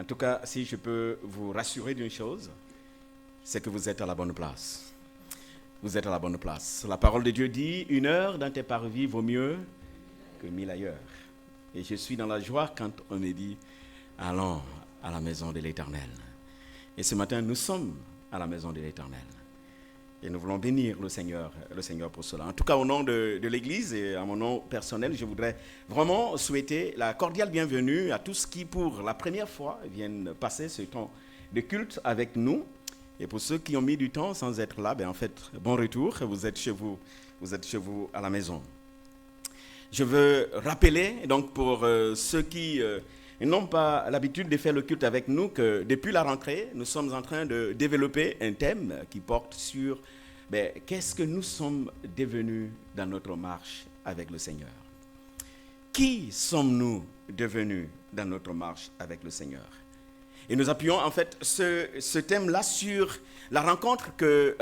En tout cas, si je peux vous rassurer d'une chose, c'est que vous êtes à la bonne place. Vous êtes à la bonne place. La parole de Dieu dit, 1 heure dans tes parvis vaut mieux que 1000 ailleurs. Et je suis dans la joie quand on me dit, allons à la maison de l'Éternel. Et ce matin, nous sommes à la maison de l'Éternel. Et nous voulons bénir le Seigneur pour cela. En tout cas, au nom de l'Église et à mon nom personnel, je voudrais vraiment souhaiter la cordiale bienvenue à tous qui, pour la première fois, viennent passer ce temps de culte avec nous. Et pour ceux qui ont mis du temps sans être là, en fait, bon retour, vous êtes chez vous à la maison. Je veux rappeler, donc pour ceux qui n'ont pas l'habitude de faire le culte avec nous, que depuis la rentrée, nous sommes en train de développer un thème qui porte sur qu'est-ce que nous sommes devenus dans notre marche avec le Seigneur. Qui sommes-nous devenus dans notre marche avec le Seigneur? Et nous appuyons en fait ce thème-là sur la rencontre que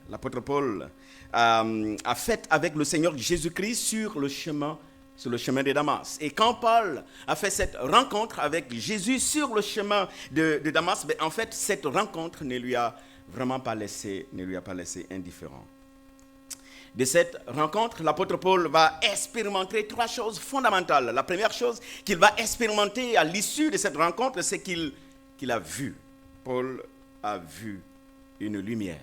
l'apôtre Paul, a faite avec le Seigneur Jésus-Christ sur le chemin de Damas. Et quand Paul a fait cette rencontre avec Jésus sur le chemin de Damas, en fait, cette rencontre ne lui a vraiment pas laissé indifférent. De cette rencontre, l'apôtre Paul va expérimenter 3 choses fondamentales. La première chose qu'il va expérimenter à l'issue de cette rencontre, c'est qu'il a vu. Paul a vu une lumière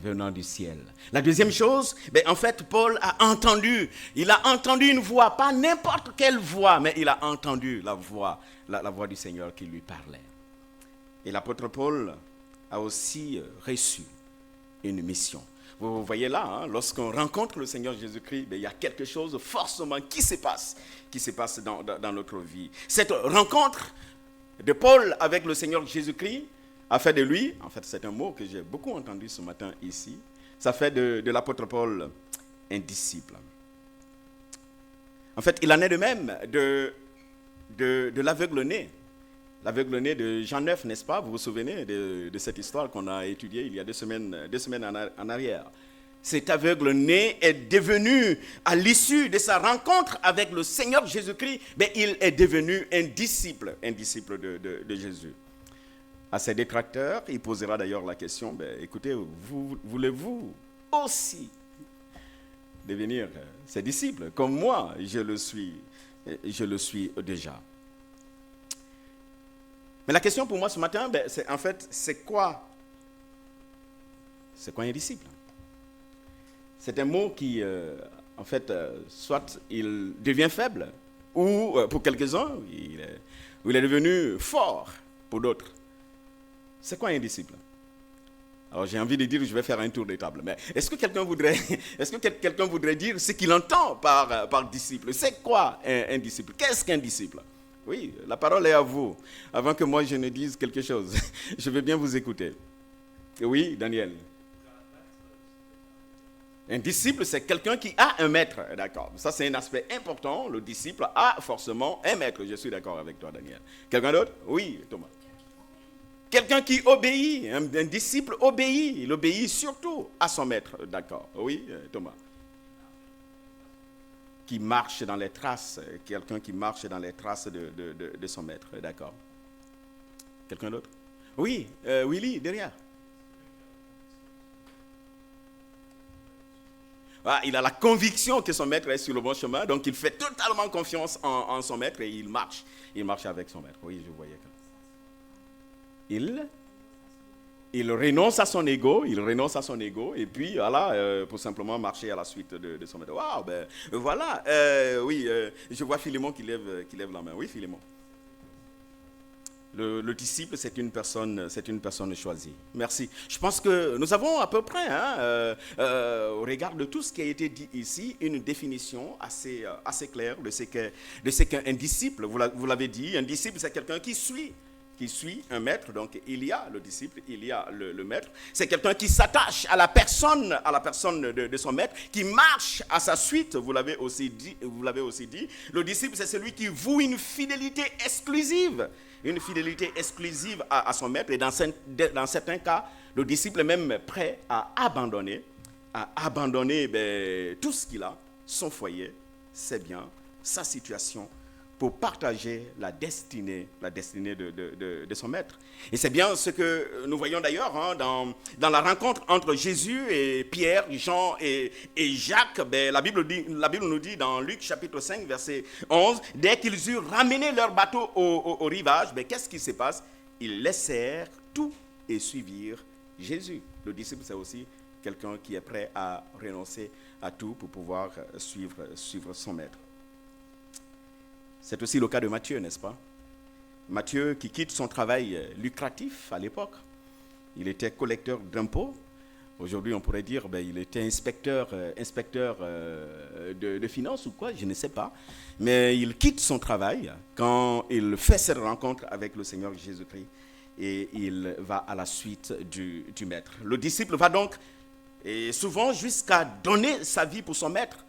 venant du ciel. La deuxième chose, en fait, Paul a entendu. Il a entendu une voix, pas n'importe quelle voix, mais il a entendu la voix du Seigneur qui lui parlait. Et l'apôtre Paul a aussi reçu une mission. Vous voyez là, lorsqu'on rencontre le Seigneur Jésus-Christ, il y a quelque chose forcément qui se passe dans notre vie. Cette rencontre de Paul avec le Seigneur Jésus-Christ a fait de lui, en fait c'est un mot que j'ai beaucoup entendu ce matin ici, ça fait de l'apôtre Paul un disciple. En fait, il en est de même de l'aveugle-né. L'aveugle-né de Jean 9, n'est-ce pas? Vous vous souvenez de cette histoire qu'on a étudiée il y a 2 semaines en arrière. Cet aveugle-né est devenu, à l'issue de sa rencontre avec le Seigneur Jésus-Christ, il est devenu un disciple de Jésus. À ses détracteurs, il posera d'ailleurs la question, écoutez, voulez-vous aussi devenir ses disciples, comme moi, je le suis déjà. Mais la question pour moi ce matin, c'est quoi un disciple? C'est un mot qui, soit il devient faible, ou pour quelques-uns, il est devenu fort pour d'autres. C'est quoi un disciple? Alors j'ai envie de dire, je vais faire un tour de table. Mais est-ce que quelqu'un voudrait dire ce qu'il entend par disciple? C'est quoi un disciple? Qu'est-ce qu'un disciple? Oui, la parole est à vous. Avant que moi je ne dise quelque chose, je veux bien vous écouter. Oui, Daniel. Un disciple, c'est quelqu'un qui a un maître, d'accord. Ça, c'est un aspect important. Le disciple a forcément un maître. Je suis d'accord avec toi, Daniel. Quelqu'un d'autre? Oui, Thomas. Quelqu'un qui obéit. Un disciple obéit. Il obéit surtout à son maître, d'accord. Oui, Thomas. Qui marche dans les traces, quelqu'un qui marche dans les traces de son maître, d'accord. Quelqu'un d'autre? Oui, Willy, derrière. Ah, il a la conviction que son maître est sur le bon chemin, donc il fait totalement confiance en son maître et il marche avec son maître. Oui, je voyais que... Il renonce à son ego, et puis voilà, pour simplement marcher à la suite de son maître. Waouh, voilà, oui, je vois Philémon qui lève la main. Oui, Philémon. Le disciple, c'est une personne choisie. Merci. Je pense que nous avons à peu près, au regard de tout ce qui a été dit ici, une définition assez claire de ce qu'un disciple. Vous l'avez dit, un disciple, c'est quelqu'un qui suit un maître. Donc il y a le disciple, il y a le maître. C'est quelqu'un qui s'attache à la personne de son maître, qui marche à sa suite. Vous l'avez aussi dit. Le disciple, c'est celui qui voue une fidélité exclusive à son maître. Et dans certains cas, le disciple est même prêt à abandonner tout ce qu'il a, son foyer, ses biens, sa situation, pour partager la destinée de son maître. Et c'est bien ce que nous voyons d'ailleurs dans la rencontre entre Jésus et Pierre, Jean et Jacques. Ben, la Bible nous dit dans Luc chapitre 5, verset 11, dès qu'ils eurent ramené leur bateau au rivage, ben, qu'est-ce qui se passe? Ils laissèrent tout et suivirent Jésus. Le disciple, c'est aussi quelqu'un qui est prêt à renoncer à tout pour pouvoir suivre son maître. C'est aussi le cas de Matthieu, n'est-ce pas? Matthieu qui quitte son travail lucratif à l'époque. Il était collecteur d'impôts. Aujourd'hui, on pourrait dire il était inspecteur de finances ou quoi, je ne sais pas. Mais il quitte son travail quand il fait cette rencontre avec le Seigneur Jésus-Christ et il va à la suite du maître. Le disciple va donc et souvent jusqu'à donner sa vie pour son maître,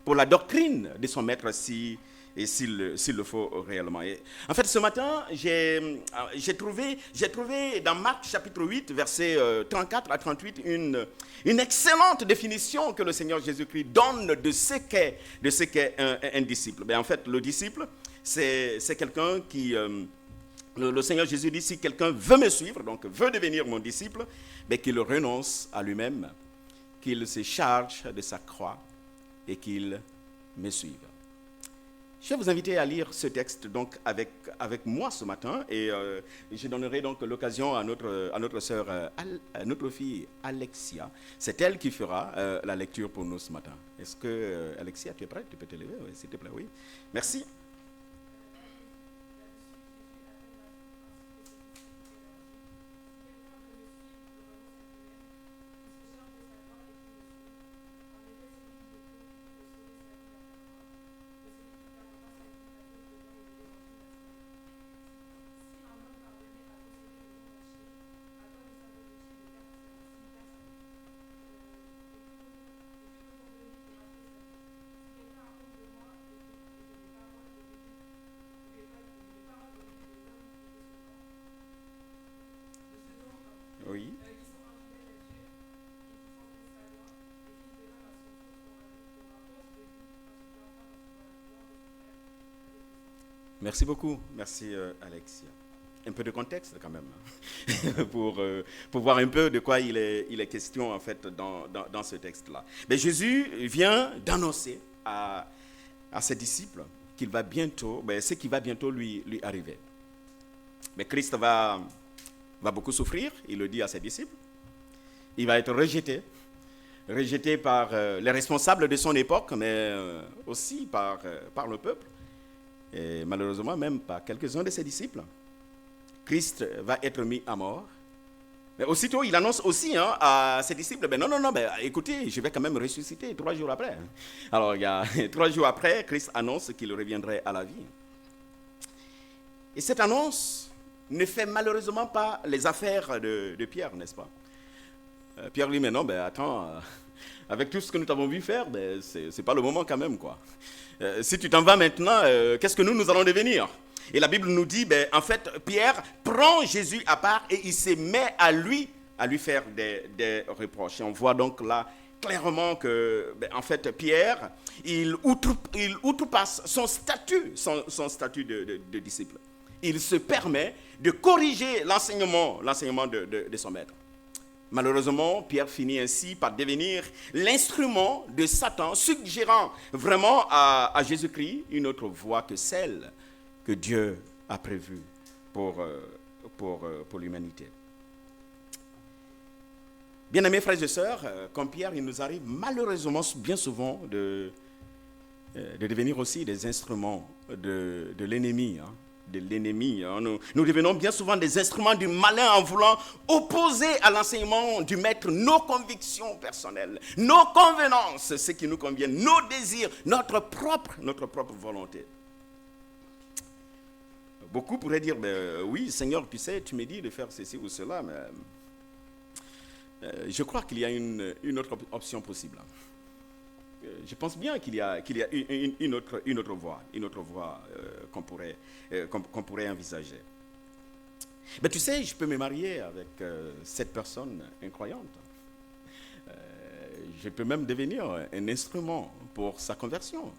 pour la doctrine de son maître s'il le faut réellement. Et en fait, ce matin, j'ai trouvé dans Marc chapitre 8, versets 34 à 38, une excellente définition que le Seigneur Jésus-Christ donne de ce qu'est un disciple. En fait, le disciple, c'est quelqu'un qui... le Seigneur Jésus dit, si quelqu'un veut me suivre, donc veut devenir mon disciple, qu'il renonce à lui-même, qu'il se charge de sa croix et qu'il me suive. Je vais vous inviter à lire ce texte donc avec moi ce matin et je donnerai donc l'occasion à notre sœur, à notre fille Alexia. C'est elle qui fera la lecture pour nous ce matin. Est-ce que Alexia, tu es prête? Tu peux te lever, oui, s'il te plaît, oui. Merci. Oui. Merci beaucoup. Merci Alexia. Un peu de contexte quand même, pour voir un peu de quoi il est question en fait dans ce texte-là. Mais Jésus vient d'annoncer à ses disciples qu'il va bientôt, ce qui va bientôt lui arriver. Mais Christ va beaucoup souffrir, il le dit à ses disciples. Il va être rejeté par les responsables de son époque, mais aussi par le peuple, et malheureusement même par quelques-uns de ses disciples. Christ va être mis à mort. Mais aussitôt, il annonce aussi à ses disciples, non, écoutez, je vais quand même ressusciter 3 jours après. Alors, 3 jours après, Christ annonce qu'il reviendrait à la vie. Et cette annonce ne fait malheureusement pas les affaires de Pierre, n'est-ce pas? Pierre lui dit, mais non, attends, avec tout ce que nous t'avons vu faire, c'est pas le moment quand même, quoi. Si tu t'en vas maintenant, qu'est-ce que nous allons devenir? Et la Bible nous dit, en fait, Pierre prend Jésus à part et il se met à lui faire des reproches. Et on voit donc là clairement que, en fait, Pierre, il outrepasse son statut de disciple. Il se permet de corriger l'enseignement de son maître. Malheureusement, Pierre finit ainsi par devenir l'instrument de Satan, suggérant vraiment à Jésus-Christ une autre voie que celle que Dieu a prévue pour l'humanité. Bien-aimés frères et sœurs, comme Pierre, il nous arrive malheureusement bien souvent de devenir aussi des instruments de l'ennemi. Nous devenons bien souvent des instruments du malin en voulant opposer à l'enseignement du maître nos convictions personnelles, nos convenances, ce qui nous convient, nos désirs, notre propre volonté. Beaucoup pourraient dire, oui Seigneur, tu sais, tu me dis de faire ceci ou cela, mais je crois qu'il y a une autre option possible. Je pense bien qu'il y a une autre voie qu'on pourrait envisager. Mais tu sais, je peux me marier avec cette personne incroyante. Je peux même devenir un instrument pour sa conversion.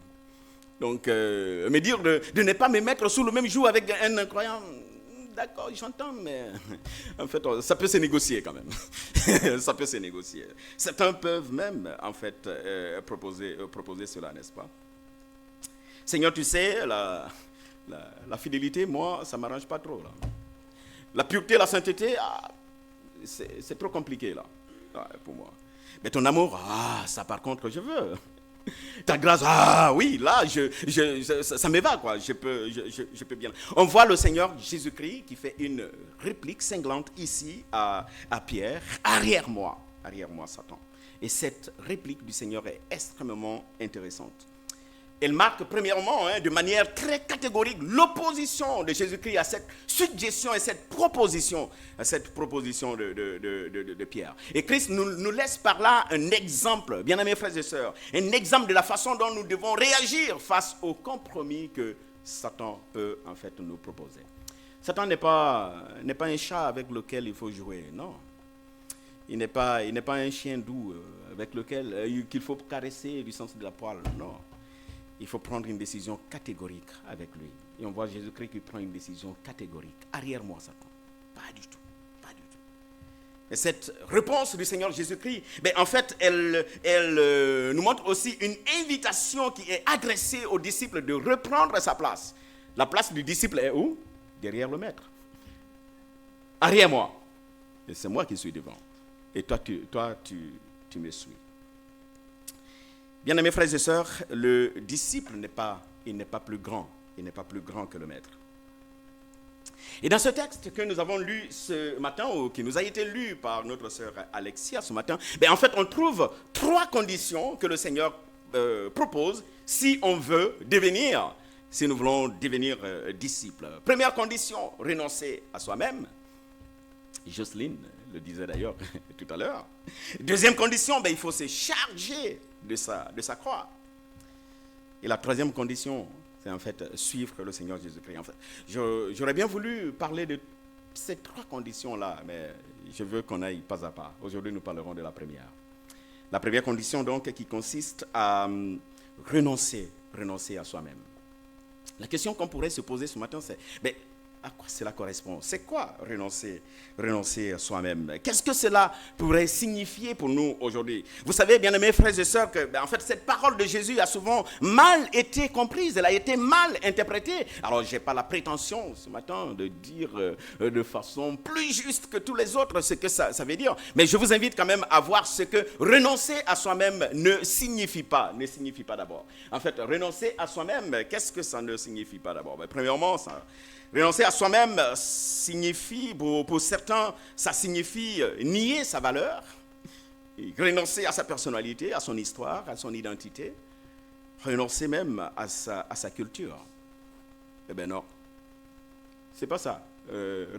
Donc, me dire de ne pas me mettre sous le même joug avec un incroyant, d'accord, j'entends, mais en fait, ça peut se négocier quand même. Ça peut se négocier. Certains peuvent même, en fait, proposer cela, n'est-ce pas? Seigneur, tu sais, la fidélité, moi, ça ne m'arrange pas trop, là. La pureté, la sainteté, c'est trop compliqué, là, pour moi. Mais ton amour, ça par contre, je veux. Ta grâce, oui, là, ça me va, quoi. Je peux bien. On voit le Seigneur Jésus-Christ qui fait une réplique cinglante ici à Pierre. Arrière-moi, Satan. Et cette réplique du Seigneur est extrêmement intéressante. Elle marque premièrement, de manière très catégorique, l'opposition de Jésus-Christ à cette suggestion et cette proposition de Pierre. Et Christ nous laisse par là un exemple, bien-aimés frères et sœurs, un exemple de la façon dont nous devons réagir face au compromis que Satan peut en fait nous proposer. Satan n'est pas un chat avec lequel il faut jouer, non. Il n'est pas un chien doux avec lequel qu'il faut caresser du sens de la poêle, non. Il faut prendre une décision catégorique avec lui. Et on voit Jésus-Christ qui prend une décision catégorique. Arrière-moi, Satan. Pas du tout. Et cette réponse du Seigneur Jésus-Christ, en fait, elle nous montre aussi une invitation qui est adressée aux disciples de reprendre sa place. La place du disciple est où? Derrière le maître. Arrière-moi. Et c'est moi qui suis devant. Et toi, tu me suis. Bien-aimés frères et sœurs, le disciple n'est pas plus grand. Il n'est pas plus grand que le maître. Et dans ce texte que nous avons lu ce matin, ou qui nous a été lu par notre sœur Alexia ce matin, en fait, on trouve 3 conditions que le Seigneur propose si nous voulons devenir disciples. Première condition, renoncer à soi-même. Jocelyne le disait d'ailleurs tout à l'heure. Deuxième condition, il faut se charger de sa croix. Et la troisième condition, c'est en fait suivre le Seigneur Jésus-Christ. En fait, j'aurais bien voulu parler de ces 3 conditions-là, mais je veux qu'on aille pas à pas. Aujourd'hui, nous parlerons de la première. La première condition, donc, qui consiste à renoncer à soi-même. La question qu'on pourrait se poser ce matin, c'est à quoi cela correspond? C'est quoi renoncer à soi-même? Qu'est-ce que cela pourrait signifier pour nous aujourd'hui? Vous savez, bien-aimés frères et sœurs, que en fait, cette parole de Jésus a souvent mal été comprise, elle a été mal interprétée. Alors, je n'ai pas la prétention ce matin de dire de façon plus juste que tous les autres ce que ça veut dire. Mais je vous invite quand même à voir ce que renoncer à soi-même ne signifie pas d'abord. En fait, renoncer à soi-même, qu'est-ce que ça ne signifie pas d'abord? Premièrement, renoncer à soi-même signifie, pour certains, ça signifie nier sa valeur, renoncer à sa personnalité, à son histoire, à son identité, renoncer même à sa culture. Non, c'est pas ça,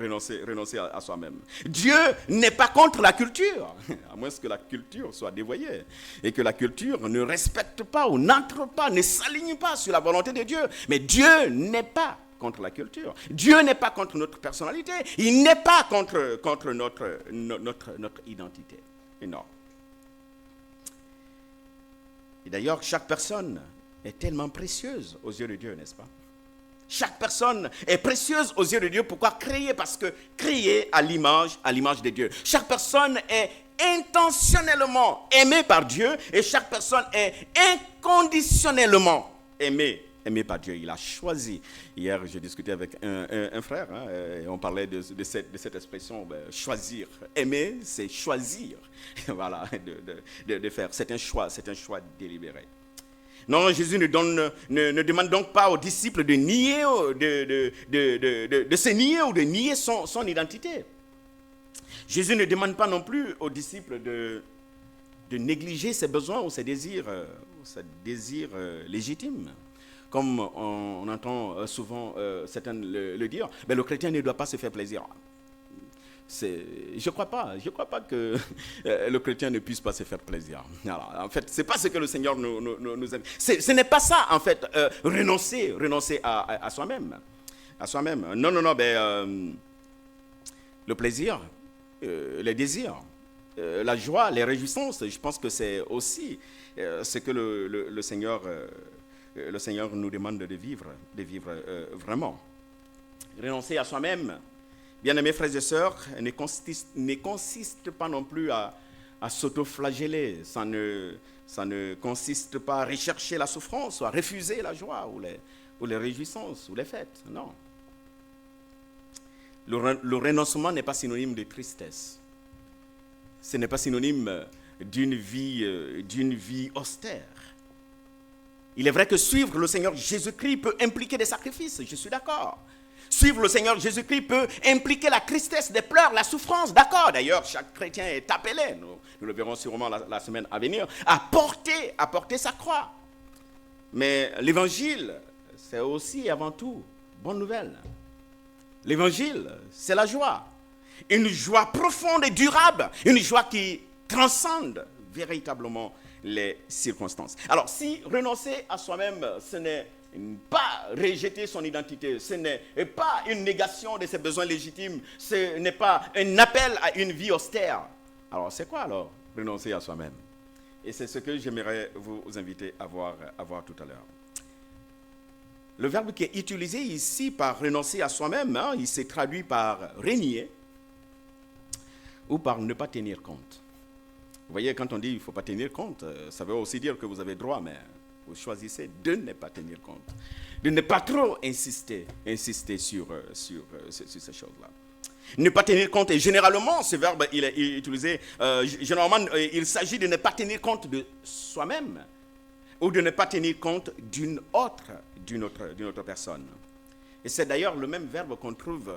renoncer à soi-même. Dieu n'est pas contre la culture, à moins que la culture soit dévoyée, et que la culture ne respecte pas ou n'entre pas, ne s'aligne pas sur la volonté de Dieu. Mais Dieu n'est pas contre la culture. Dieu n'est pas contre notre personnalité. Il n'est pas contre notre identité. Et non. Et d'ailleurs, chaque personne est tellement précieuse aux yeux de Dieu, n'est-ce pas? Chaque personne est précieuse aux yeux de Dieu. Pourquoi? Parce que créée à l'image de Dieu. Chaque personne est intentionnellement aimée par Dieu et chaque personne est inconditionnellement aimée par Dieu. Il a choisi. Hier, j'ai discuté avec un frère, et on parlait de cette expression, choisir. Aimer, c'est choisir. Voilà, de faire. C'est un choix délibéré. Non, Jésus ne demande donc pas aux disciples de nier, de se nier ou de nier son identité. Jésus ne demande pas non plus aux disciples de négliger ses besoins ou ses désirs légitimes. Comme on entend souvent certains le dire, le chrétien ne doit pas se faire plaisir. Je ne crois pas que le chrétien ne puisse pas se faire plaisir. Alors, en fait, ce n'est pas ce que le Seigneur nous aime. Ce n'est pas ça, en fait, renoncer à soi-même. Non, le plaisir, les désirs, la joie, les réjouissances, je pense que c'est aussi ce que le Seigneur le Seigneur nous demande de vivre vraiment. Renoncer à soi-même, bien-aimés frères et sœurs, ne consiste pas non plus à s'auto-flageller. Ça ne consiste pas à rechercher la souffrance ou à refuser la joie ou les réjouissances ou les fêtes. Non. Le renoncement n'est pas synonyme de tristesse. Ce n'est pas synonyme d'une vie austère. Il est vrai que suivre le Seigneur Jésus-Christ peut impliquer des sacrifices, je suis d'accord. Suivre le Seigneur Jésus-Christ peut impliquer la tristesse, des pleurs, la souffrance, d'accord. D'ailleurs, chaque chrétien est appelé, nous le verrons sûrement la semaine à venir, à porter sa croix. Mais l'évangile, c'est aussi avant tout bonne nouvelle. L'évangile, c'est la joie. Une joie profonde et durable, une joie qui transcende véritablement les circonstances. Alors, si renoncer à soi-même, ce n'est pas rejeter son identité, ce n'est pas une négation de ses besoins légitimes, ce n'est pas un appel à une vie austère. Alors, c'est quoi alors renoncer à soi-même? Et c'est ce que j'aimerais vous inviter à voir tout à l'heure. Le verbe qui est utilisé ici par renoncer à soi-même, il s'est traduit par renier ou par ne pas tenir compte. Vous voyez, quand on dit il ne faut pas tenir compte, ça veut aussi dire que vous avez droit, mais vous choisissez de ne pas tenir compte, de ne pas trop insister sur ces choses-là. Ne pas tenir compte, et généralement, ce verbe, il est utilisé, généralement, il s'agit de ne pas tenir compte de soi-même ou de ne pas tenir compte d'une autre personne. Et c'est d'ailleurs le même verbe qu'on trouve,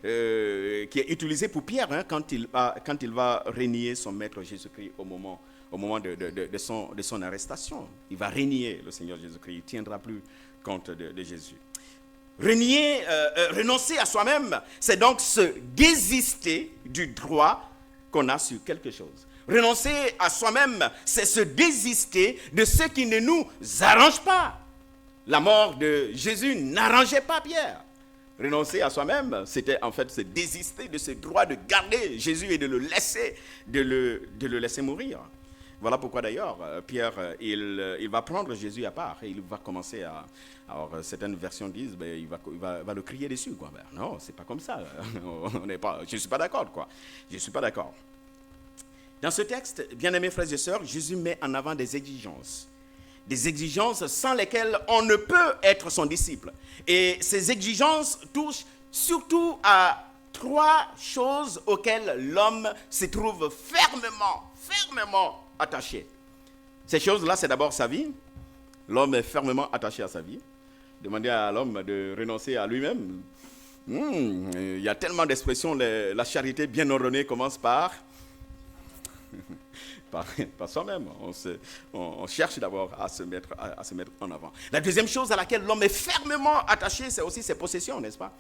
qui est utilisé pour Pierre, quand il va renier son maître Jésus-Christ au moment de son arrestation. Il va renier le Seigneur Jésus-Christ, il ne tiendra plus compte de Jésus. Renoncer à soi-même, c'est donc se désister du droit qu'on a sur quelque chose. Renoncer à soi-même, c'est se désister de ce qui ne nous arrange pas. La mort de Jésus n'arrangeait pas Pierre. Renoncer à soi-même, c'était en fait se désister de ce droit de garder Jésus et de le laisser mourir. Voilà pourquoi d'ailleurs, Pierre, il va prendre Jésus à part et il va commencer à... Alors, certaines versions disent, il va le crier dessus, quoi. Non, c'est pas comme ça. Je ne suis pas d'accord, quoi. Je ne suis pas d'accord. Dans ce texte, bien-aimés frères et sœurs, Jésus met en avant des exigences sans lesquelles on ne peut être son disciple. Et ces exigences touchent surtout à 3 choses auxquelles l'homme se trouve fermement attaché. Ces choses-là, c'est d'abord sa vie. L'homme est fermement attaché à sa vie. Demandez à l'homme de renoncer à lui-même. Il y a tellement d'expressions. La charité bien ordonnée commence par soi-même. On cherche d'abord à se mettre en avant. La deuxième chose à laquelle l'homme est fermement attaché, c'est aussi ses possessions, n'est-ce pas?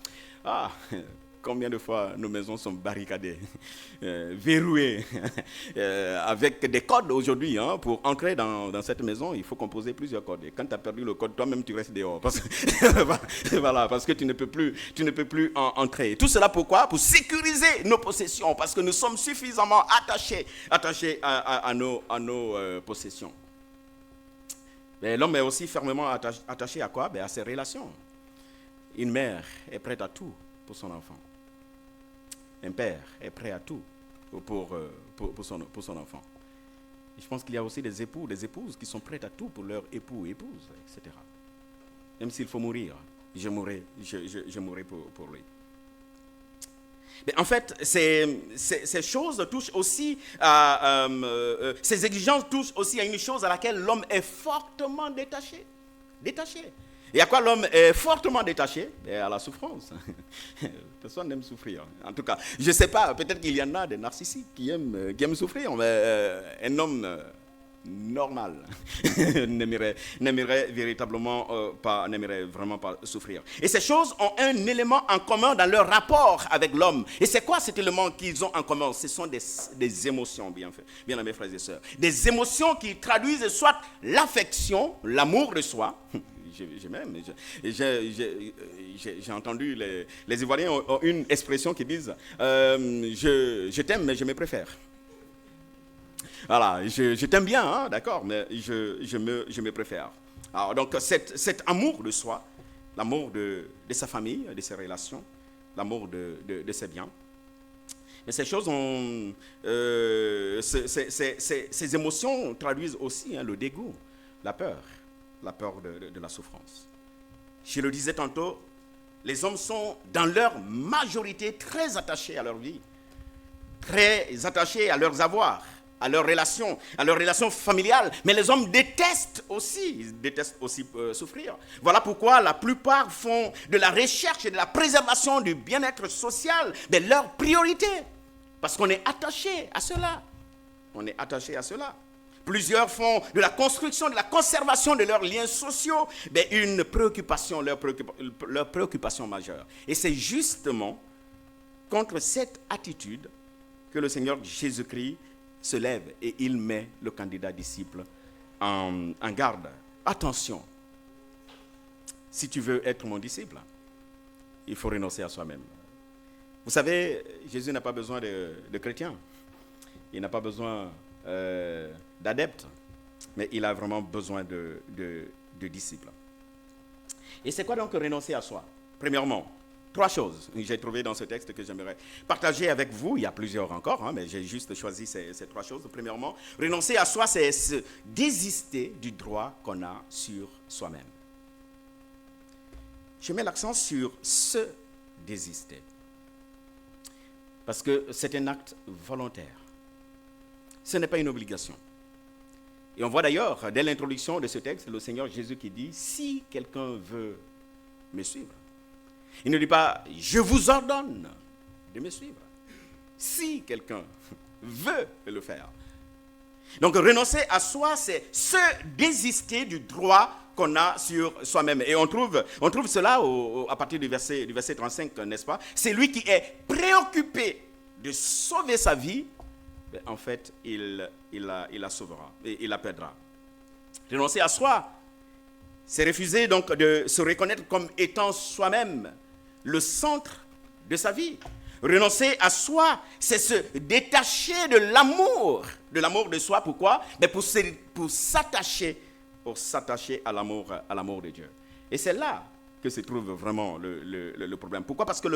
Combien de fois nos maisons sont barricadées, verrouillées, avec des codes aujourd'hui. Pour entrer dans cette maison, il faut composer plusieurs codes. Et quand tu as perdu le code, toi-même, tu restes dehors. Parce que tu ne peux plus entrer. Tout cela pourquoi? Pour sécuriser nos possessions, parce que nous sommes suffisamment attachés à nos possessions. Mais l'homme est aussi fermement attaché à quoi? À ses relations. Une mère est prête à tout pour son enfant. Un père est prêt à tout pour son enfant. Et je pense qu'il y a aussi des époux, des épouses qui sont prêtes à tout pour leur époux, épouse, etc. Même s'il faut mourir, je mourrai pour lui. Mais en fait, ces choses touchent aussi ces exigences touchent aussi à une chose à laquelle l'homme est fortement détaché. Et à quoi l'homme est fortement détaché? À la souffrance. Personne n'aime souffrir. En tout cas, je ne sais pas, peut-être qu'il y en a des narcissiques qui aiment souffrir, mais un homme normal n'aimerait vraiment pas souffrir. Et ces choses ont un élément en commun dans leur rapport avec l'homme. Et c'est quoi cet élément qu'ils ont en commun? Ce sont des émotions, bien aimés frères et sœurs. Des émotions qui traduisent soit l'affection, l'amour de soi. J'ai entendu les Ivoiriens ont une expression qui disent je t'aime mais je me préfère. Voilà, je t'aime bien, d'accord, mais je me préfère. Alors, donc, cet amour de soi, l'amour de sa famille, de ses relations, l'amour de ses biens. Mais ces choses ces émotions traduisent aussi le dégoût, la peur de la souffrance. Je le disais tantôt, les hommes sont dans leur majorité très attachés à leur vie, très attachés à leurs avoirs, à leurs relations familiales. Mais les hommes détestent aussi souffrir. Voilà pourquoi la plupart font de la recherche et de la préservation du bien-être social leur priorité. Parce qu'on est attaché à cela. On est attaché à cela. Plusieurs font de la construction, de la conservation de leurs liens sociaux une préoccupation, leur préoccupation majeure. Et c'est justement contre cette attitude que le Seigneur Jésus-Christ se lève et il met le candidat disciple en garde. Attention, si tu veux être mon disciple, il faut renoncer à soi-même. Vous savez, Jésus n'a pas besoin de chrétiens. Il n'a pas besoin d'adeptes, mais il a vraiment besoin de disciples. Et c'est quoi donc renoncer à soi? Premièrement, 3 choses que j'ai trouvées dans ce texte que j'aimerais partager avec vous. Il y a plusieurs encore, mais j'ai juste choisi ces 3 choses. Premièrement, renoncer à soi, c'est se désister du droit qu'on a sur soi-même. Je mets l'accent sur se désister. Parce que c'est un acte volontaire. Ce n'est pas une obligation. Et on voit d'ailleurs, dès l'introduction de ce texte, le Seigneur Jésus qui dit « Si quelqu'un veut me suivre », il ne dit pas « Je vous ordonne de me suivre ». Si quelqu'un veut le faire. Donc renoncer à soi, c'est se désister du droit qu'on a sur soi-même. Et on trouve cela à partir du verset 35, n'est-ce pas? C'est lui qui est préoccupé de sauver sa vie, en fait, il la sauvera et il la perdra. Renoncer à soi, c'est refuser donc de se reconnaître comme étant soi-même le centre de sa vie. Renoncer à soi, c'est se détacher de l'amour de soi. Pourquoi? Pour s'attacher à l'amour de Dieu. Et c'est là que se trouve vraiment le problème. Pourquoi? Parce que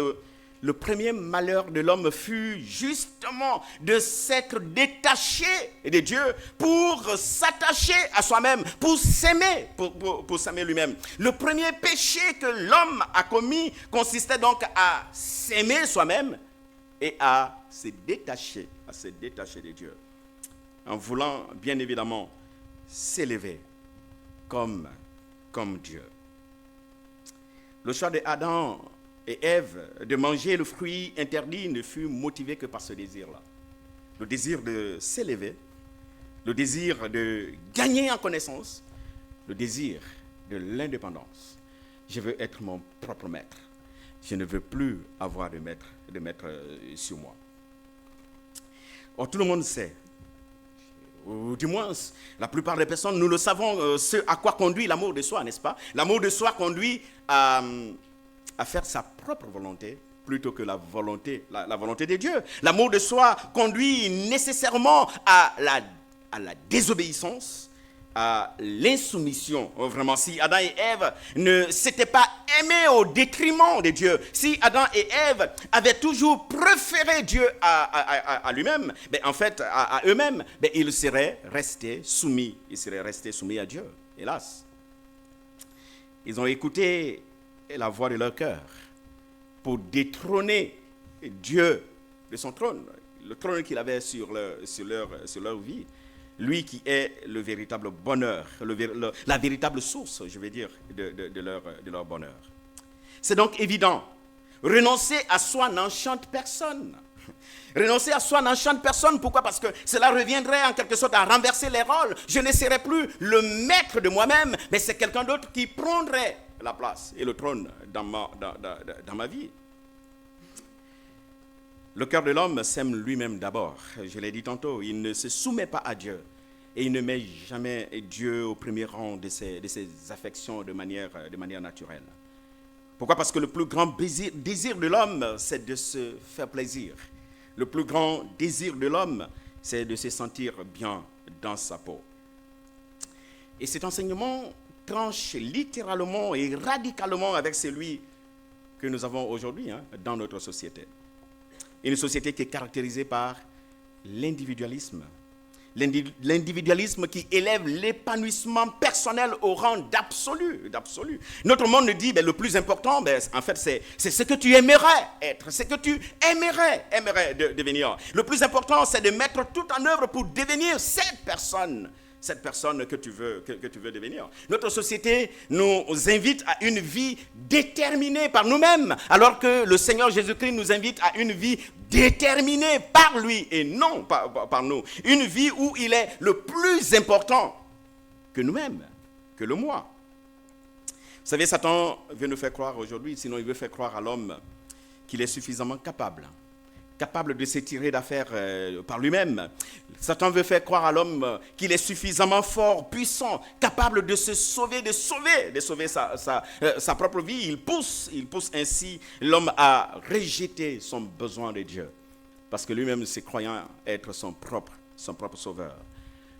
le premier malheur de l'homme fut justement de s'être détaché de Dieu pour s'attacher à soi-même, pour s'aimer, pour s'aimer lui-même. Le premier péché que l'homme a commis consistait donc à s'aimer soi-même et à se détacher de Dieu. En voulant bien évidemment s'élever comme Dieu. Le choix de Adam et Ève de manger le fruit interdit ne fut motivé que par ce désir-là. Le désir de s'élever, le désir de gagner en connaissance, le désir de l'indépendance. Je veux être mon propre maître. Je ne veux plus avoir de maître sur moi. Or, tout le monde sait, ou du moins, la plupart des personnes, nous le savons, ce à quoi conduit l'amour de soi, n'est-ce pas? L'amour de soi conduit à faire sa propre volonté plutôt que la volonté de Dieu. L'amour de soi conduit nécessairement à la désobéissance, à l'insoumission. Vraiment, si Adam et Ève ne s'étaient pas aimés au détriment de Dieu, si Adam et Ève avaient toujours préféré Dieu à lui-même, en fait, à eux-mêmes, ils seraient restés soumis à Dieu, hélas. Ils ont écouté la voix de leur cœur pour détrôner Dieu de son trône, le trône qu'il avait sur leur vie. Lui qui est le véritable bonheur, la véritable source, je vais dire, de leur bonheur. C'est donc évident. Renoncer à soi n'enchante personne. Renoncer à soi n'enchante personne. Pourquoi? Parce que cela reviendrait en quelque sorte à renverser les rôles. Je ne serais plus le maître de moi-même, mais c'est quelqu'un d'autre qui prendrait la place et le trône dans ma vie. Le cœur de l'homme s'aime lui-même d'abord. Je l'ai dit tantôt, il ne se soumet pas à Dieu. Et il ne met jamais Dieu au premier rang de ses affections de manière naturelle. Pourquoi? Parce que le plus grand désir de l'homme, c'est de se faire plaisir. Le plus grand désir de l'homme, c'est de se sentir bien dans sa peau. Et cet enseignement tranche littéralement et radicalement avec celui que nous avons aujourd'hui dans notre société. Une société qui est caractérisée par l'individualisme. L'individualisme qui élève l'épanouissement personnel au rang d'absolu. Notre monde nous dit, le plus important, en fait, c'est ce que tu aimerais être, ce que tu aimerais devenir. Le plus important, c'est de mettre tout en œuvre pour devenir cette personne que tu veux devenir. Notre société nous invite à une vie déterminée par nous-mêmes, alors que le Seigneur Jésus-Christ nous invite à une vie déterminée par lui et non par nous. Une vie où il est le plus important que nous-mêmes, que le moi. Vous savez, Satan veut nous faire croire aujourd'hui, sinon il veut faire croire à l'homme qu'il est suffisamment capable de s'étirer d'affaire par lui-même. Satan veut faire croire à l'homme qu'il est suffisamment fort, puissant, capable de se sauver, de sauver sa propre vie. Il pousse ainsi l'homme à rejeter son besoin de Dieu, parce que lui-même se croyant être son propre sauveur.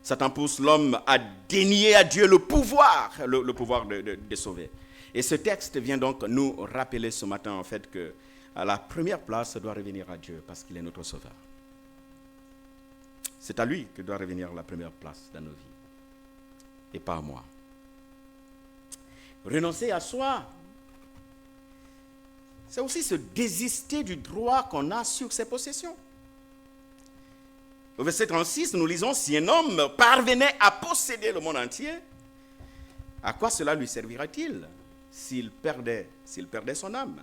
Satan pousse l'homme à dénier à Dieu le pouvoir de sauver. Et ce texte vient donc nous rappeler ce matin en fait que à la première place doit revenir à Dieu parce qu'il est notre sauveur. C'est à lui que doit revenir la première place dans nos vies et pas à moi. Renoncer à soi, c'est aussi se désister du droit qu'on a sur ses possessions. Au verset 36, nous lisons « Si un homme parvenait à posséder le monde entier, à quoi cela lui servirait-il s'il perdait son âme ?»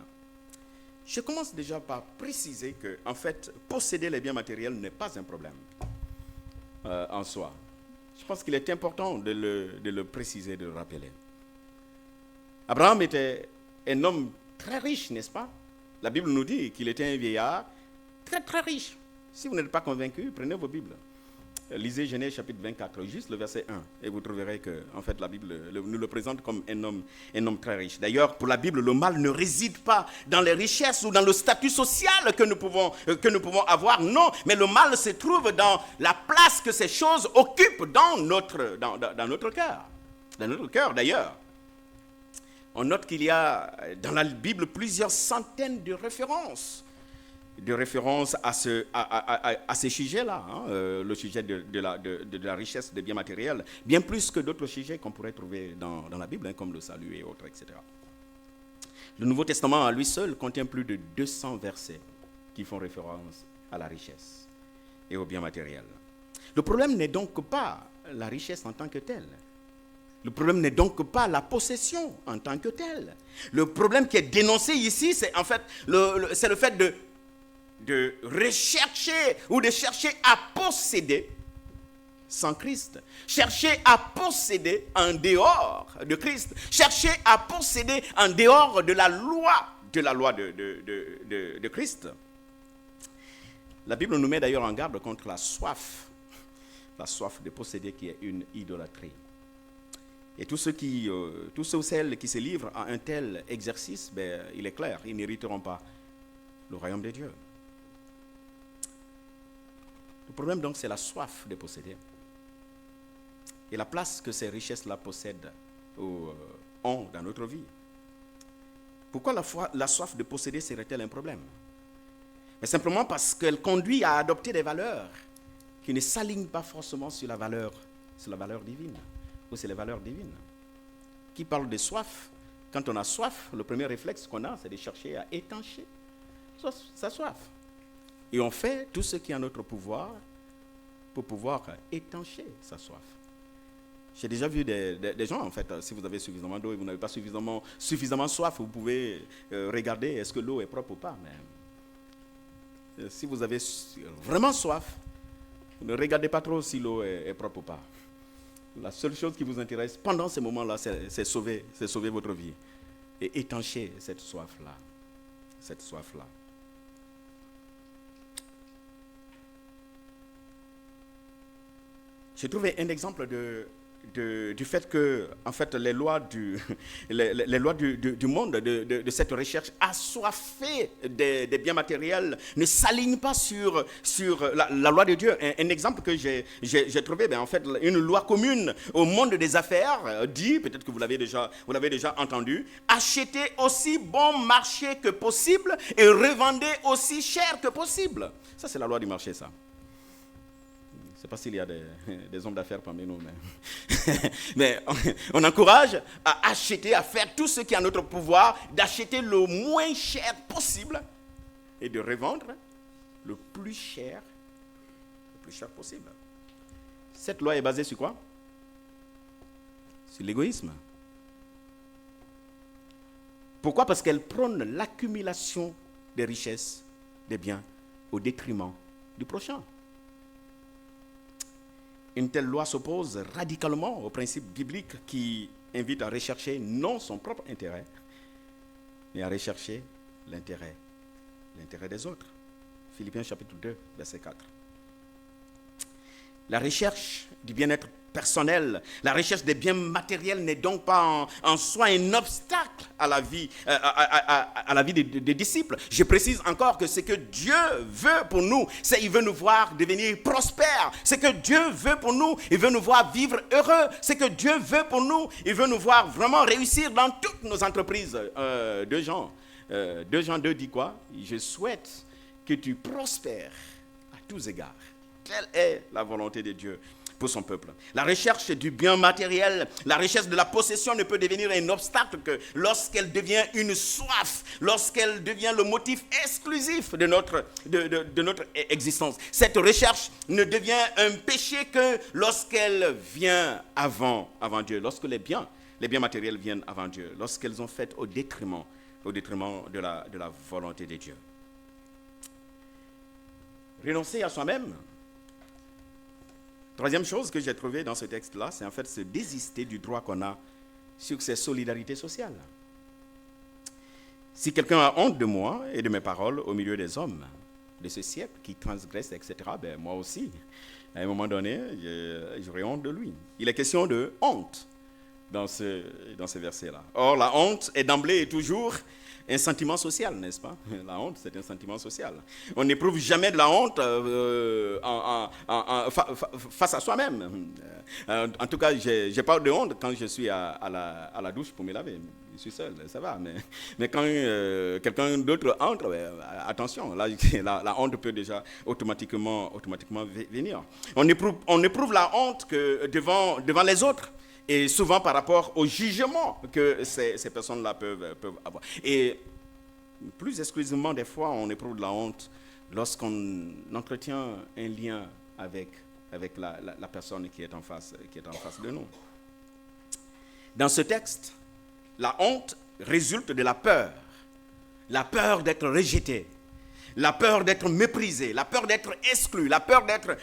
Je commence déjà par préciser que, en fait, posséder les biens matériels n'est pas un problème en soi. Je pense qu'il est important de le préciser, de le rappeler. Abraham était un homme très riche, n'est-ce pas? La Bible nous dit qu'il était un vieillard très très riche. Si vous n'êtes pas convaincu, prenez vos Bibles. Lisez Genèse chapitre 24, juste le verset 1, et vous trouverez que, en fait, la Bible nous le présente comme un homme très riche. D'ailleurs, pour la Bible, le mal ne réside pas dans les richesses ou dans le statut social que nous pouvons avoir, non, mais le mal se trouve dans la place que ces choses occupent dans notre cœur. Dans notre cœur, d'ailleurs. On note qu'il y a dans la Bible plusieurs centaines de références à ces sujets-là, le sujet de la richesse des biens matériels, bien plus que d'autres sujets qu'on pourrait trouver dans la Bible, comme le salut et autres, etc. Le Nouveau Testament, à lui seul, contient plus de 200 versets qui font référence à la richesse et aux biens matériels. Le problème n'est donc pas la richesse en tant que telle. Le problème n'est donc pas la possession en tant que telle. Le problème qui est dénoncé ici, c'est en fait c'est le fait de rechercher ou de chercher à posséder sans Christ. Chercher à posséder en dehors de Christ. Chercher à posséder en dehors de la loi de Christ. La Bible nous met d'ailleurs en garde contre la soif de posséder qui est une idolâtrie. Et tous ceux ou celles qui se livrent à un tel exercice, il est clair, ils n'hériteront pas le royaume de Dieu. Le problème donc, c'est la soif de posséder. Et la place que ces richesses-là possèdent ont dans notre vie. Pourquoi la soif de posséder serait-elle un problème? Mais simplement parce qu'elle conduit à adopter des valeurs qui ne s'alignent pas forcément sur la valeur divine. Ou c'est les valeurs divines. Qui parle de soif? Quand on a soif, le premier réflexe qu'on a, c'est de chercher à étancher sa soif. Et on fait tout ce qui est en notre pouvoir pour pouvoir étancher sa soif. J'ai déjà vu des gens, en fait, si vous avez suffisamment d'eau et vous n'avez pas suffisamment soif, vous pouvez regarder est-ce que l'eau est propre ou pas. Mais si vous avez vraiment soif, ne regardez pas trop si l'eau est propre ou pas. La seule chose qui vous intéresse pendant ces moments-là, c'est sauver votre vie et étancher cette soif-là. J'ai trouvé un exemple du fait que, en fait, les lois les lois du monde, de cette recherche assoiffée des biens matériels ne s'alignent pas sur la loi de Dieu. Un exemple que j'ai trouvé, en fait, une loi commune au monde des affaires dit, peut-être que vous l'avez déjà entendu, achetez aussi bon marché que possible et revendez aussi cher que possible. Ça, c'est la loi du marché, ça. Je ne sais pas s'il y a des hommes d'affaires parmi nous, mais on encourage à acheter, à faire tout ce qui est en notre pouvoir, d'acheter le moins cher possible et de revendre le plus cher possible. Cette loi est basée sur quoi? Sur l'égoïsme. Pourquoi? Parce qu'elle prône l'accumulation des richesses, des biens, au détriment du prochain. Une telle loi s'oppose radicalement au principe biblique qui invite à rechercher non son propre intérêt, mais à rechercher l'intérêt des autres. Philippiens chapitre 2, verset 4. La recherche du bien-être personnel, la recherche des biens matériels n'est donc pas en soi un obstacle à la vie, des disciples. Je précise encore que ce que Dieu veut pour nous, c'est qu'il veut nous voir devenir prospères. Ce que Dieu veut pour nous, il veut nous voir vivre heureux. Ce que Dieu veut pour nous, il veut nous voir vraiment réussir dans toutes nos entreprises. 2 Jean 2 dit quoi? Je souhaite que tu prospères à tous égards. Telle est la volonté de Dieu pour son peuple. La recherche du bien matériel, la recherche de la possession ne peut devenir un obstacle que lorsqu'elle devient une soif, lorsqu'elle devient le motif exclusif de notre existence. Cette recherche ne devient un péché que lorsqu'elle vient avant Dieu, lorsque les biens matériels viennent avant Dieu, lorsqu'elles sont faites au détriment de la volonté de Dieu. Renoncer à soi-même. Troisième chose que j'ai trouvée dans ce texte-là, c'est en fait se désister du droit qu'on a sur ces solidarités sociales. Si quelqu'un a honte de moi et de mes paroles au milieu des hommes de ce siècle qui transgressent, etc., moi aussi, à un moment donné, j'aurai honte de lui. Il est question de honte dans ce verset-là. Or, la honte est d'emblée et toujours un sentiment social, n'est-ce pas? La honte, c'est un sentiment social. On n'éprouve jamais de la honte face à soi-même. En tout cas, j'ai pas de honte quand je suis à la douche pour me laver. Je suis seul, ça va. Mais quand quelqu'un d'autre entre, attention, là, la honte peut déjà automatiquement venir. On éprouve la honte que devant les autres. Et souvent par rapport au jugement que ces personnes-là peuvent avoir. Et plus exclusivement, des fois, on éprouve de la honte lorsqu'on entretient un lien avec la personne qui est en face de nous. Dans ce texte, la honte résulte de la peur d'être rejeté, la peur d'être méprisé, la peur d'être exclu, la peur d'être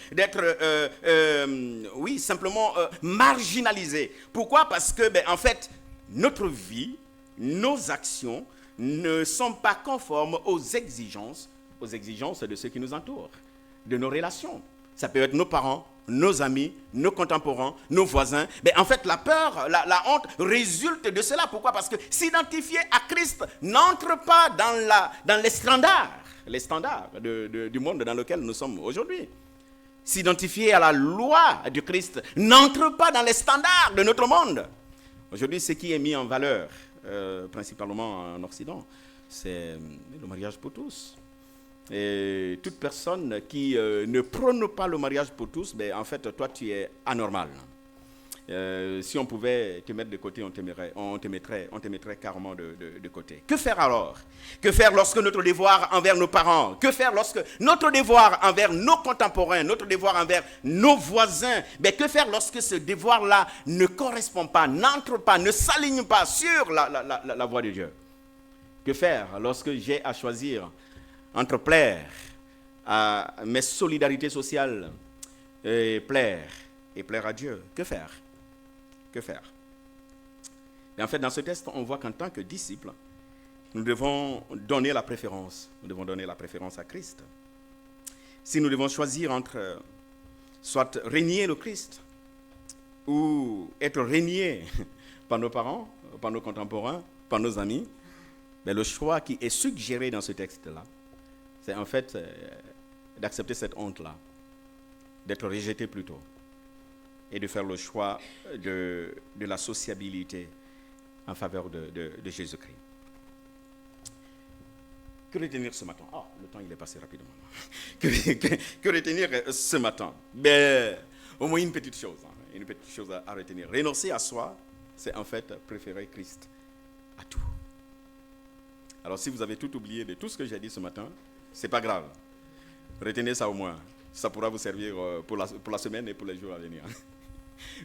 simplement marginalisé. Pourquoi? Parce que, en fait, notre vie, nos actions ne sont pas conformes aux exigences de ceux qui nous entourent, de nos relations. Ça peut être nos parents, nos amis, nos contemporains, nos voisins. Mais en fait, la peur, la honte résulte de cela. Pourquoi? Parce que s'identifier à Christ n'entre pas dans les standards du monde dans lequel nous sommes aujourd'hui. S'identifier à la loi du Christ n'entre pas dans les standards de notre monde. Aujourd'hui, ce qui est mis en valeur, principalement en Occident, c'est le mariage pour tous. Et toute personne qui ne prône pas le mariage pour tous, en fait, toi, tu es anormal. Si on pouvait te mettre de côté, on te mettrait carrément de côté. Que faire alors? Que faire lorsque notre devoir envers nos parents? Que faire lorsque notre devoir envers nos contemporains, notre devoir envers nos voisins? Que faire lorsque ce devoir-là ne correspond pas, n'entre pas, ne s'aligne pas sur la voie de Dieu? Que faire lorsque j'ai à choisir entre plaire à mes solidarités sociales et plaire à Dieu? Que faire? Que faire? Et en fait, dans ce texte, on voit qu'en tant que disciples, nous devons donner la préférence. Nous devons donner la préférence à Christ. Si nous devons choisir entre soit régner le Christ ou être régné par nos parents, par nos contemporains, par nos amis, mais le choix qui est suggéré dans ce texte-là, c'est en fait d'accepter cette honte-là, d'être rejeté plutôt, et de faire le choix de la sociabilité en faveur de Jésus-Christ. Que retenir ce matin? Ah, le temps il est passé rapidement. Que retenir ce matin? Ben, au moins une petite chose à retenir. Renoncer à soi, c'est en fait préférer Christ à tout. Alors si vous avez tout oublié de tout ce que j'ai dit ce matin, c'est pas grave. Retenez ça au moins. Ça pourra vous servir pour la semaine et pour les jours à venir.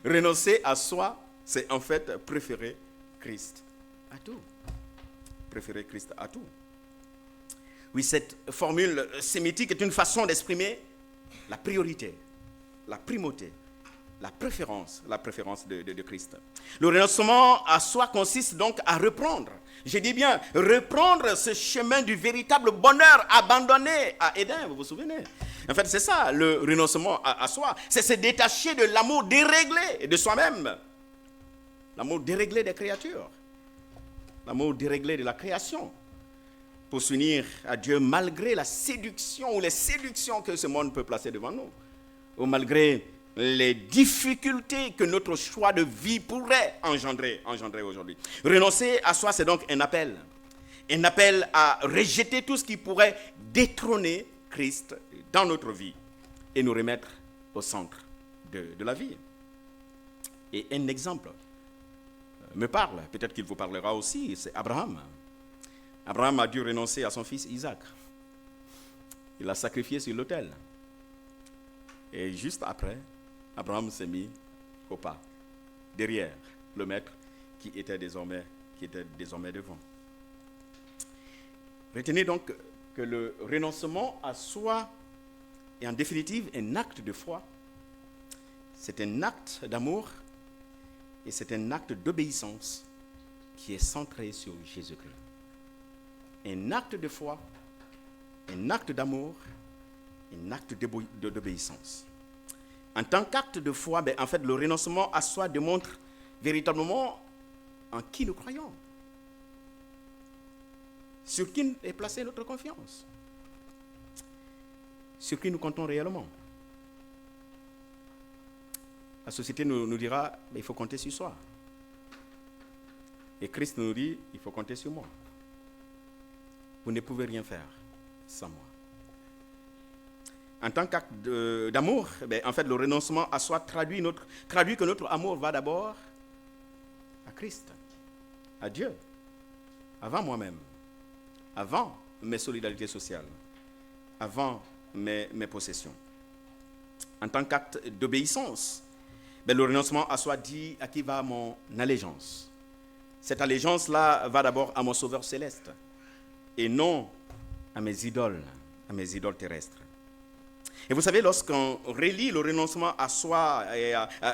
Renoncer à soi, c'est en fait préférer Christ à tout. Préférer Christ à tout. Oui, cette formule sémitique est une façon d'exprimer la priorité, la primauté, la préférence de Christ. Le renoncement à soi consiste donc à reprendre, je dis bien, reprendre ce chemin du véritable bonheur abandonné à Éden, vous vous souvenez? En fait, c'est ça, le renoncement à soi. C'est se détacher de l'amour déréglé de soi-même, l'amour déréglé des créatures, l'amour déréglé de la création, pour s'unir à Dieu malgré la séduction ou les séductions que ce monde peut placer devant nous, ou malgré les difficultés que notre choix de vie pourrait engendrer aujourd'hui. Renoncer à soi, c'est donc un appel à rejeter tout ce qui pourrait détrôner Christ dans notre vie et nous remettre au centre de la vie. Et un exemple me parle, peut-être qu'il vous parlera aussi, c'est Abraham. Abraham a dû renoncer à son fils Isaac. Il l'a sacrifié sur l'autel. Et juste après, Abraham s'est mis au pas, derrière le maître qui était désormais devant. Retenez donc que le renoncement à soi est en définitive un acte de foi. C'est un acte d'amour et c'est un acte d'obéissance qui est centré sur Jésus-Christ. Un acte de foi, un acte d'amour, un acte d'obéissance. En tant qu'acte de foi, en fait, le renoncement à soi démontre véritablement en qui nous croyons. Sur qui est placée notre confiance. Sur qui nous comptons réellement. La société nous dira, il faut compter sur soi. Et Christ nous dit, il faut compter sur moi. Vous ne pouvez rien faire sans moi. En tant qu'acte d'amour, en fait, le renoncement à soi traduit que notre amour va d'abord à Christ, à Dieu, avant moi-même, avant mes solidarités sociales, avant mes possessions. En tant qu'acte d'obéissance, le renoncement à soi dit à qui va mon allégeance. Cette allégeance-là va d'abord à mon Sauveur céleste et non à mes idoles terrestres. Et vous savez, lorsqu'on relie le renoncement à soi,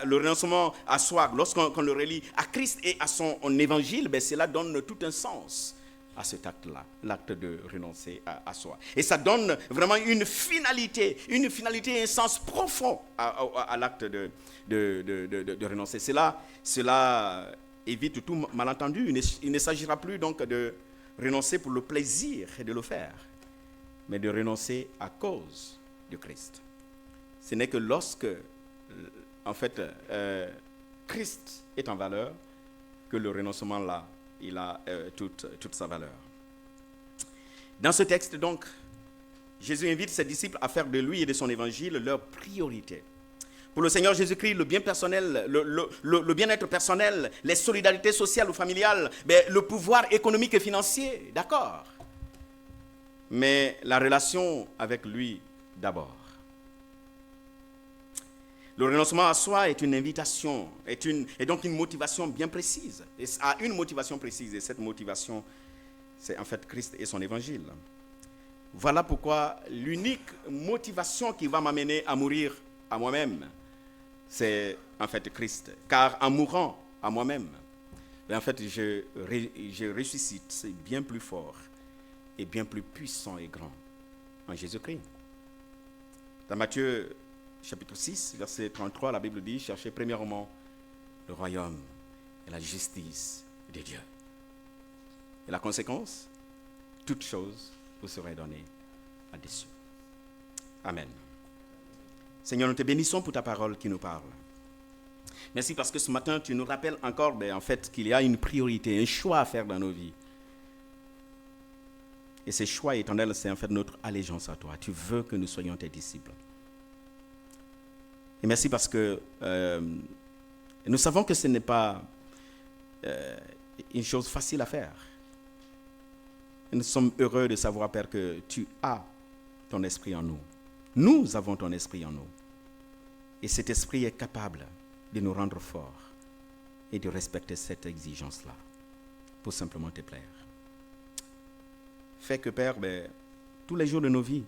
lorsqu'on le relie à Christ et à son évangile, cela donne tout un sens à cet acte-là, l'acte de renoncer à soi. Et ça donne vraiment une finalité, un sens profond à l'acte de renoncer. Cela évite tout malentendu. Il ne s'agira plus donc de renoncer pour le plaisir de le faire, mais de renoncer à cause de Christ. Ce n'est que lorsque, en fait, Christ est en valeur que le renoncement là, il a toute sa valeur. Dans ce texte, donc, Jésus invite ses disciples à faire de lui et de son évangile leur priorité. Pour le Seigneur Jésus-Christ, le bien personnel, le bien-être personnel, les solidarités sociales ou familiales, le pouvoir économique et financier, d'accord. Mais la relation avec lui d'abord. Le renoncement à soi est une invitation, est donc une motivation bien précise. Et a une motivation précise, et cette motivation, c'est en fait Christ et son évangile. Voilà pourquoi l'unique motivation qui va m'amener à mourir à moi-même, c'est en fait Christ. Car en mourant à moi-même, en fait, je ressuscite, c'est bien plus fort et bien plus puissant et grand en Jésus-Christ. Dans Matthieu chapitre 6, verset 33, la Bible dit, cherchez premièrement le royaume et la justice de Dieu. Et la conséquence, toutes choses vous seraient données là-dessus. Amen. Seigneur, nous te bénissons pour ta parole qui nous parle. Merci parce que ce matin, tu nous rappelles encore en fait, qu'il y a une priorité, un choix à faire dans nos vies. Et ce choix éternel, c'est en fait notre allégeance à toi. Tu veux que nous soyons tes disciples. Et merci parce que nous savons que ce n'est pas une chose facile à faire. Et nous sommes heureux de savoir, Père, que tu as ton esprit en nous. Nous avons ton esprit en nous. Et cet esprit est capable de nous rendre forts et de respecter cette exigence-là pour simplement te plaire. Fais que, Père, tous les jours de nos vies,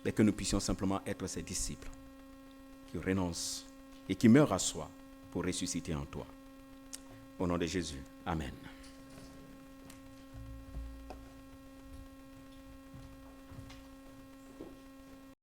que nous puissions simplement être ses disciples qui renoncent et qui meurent à soi pour ressusciter en toi. Au nom de Jésus. Amen.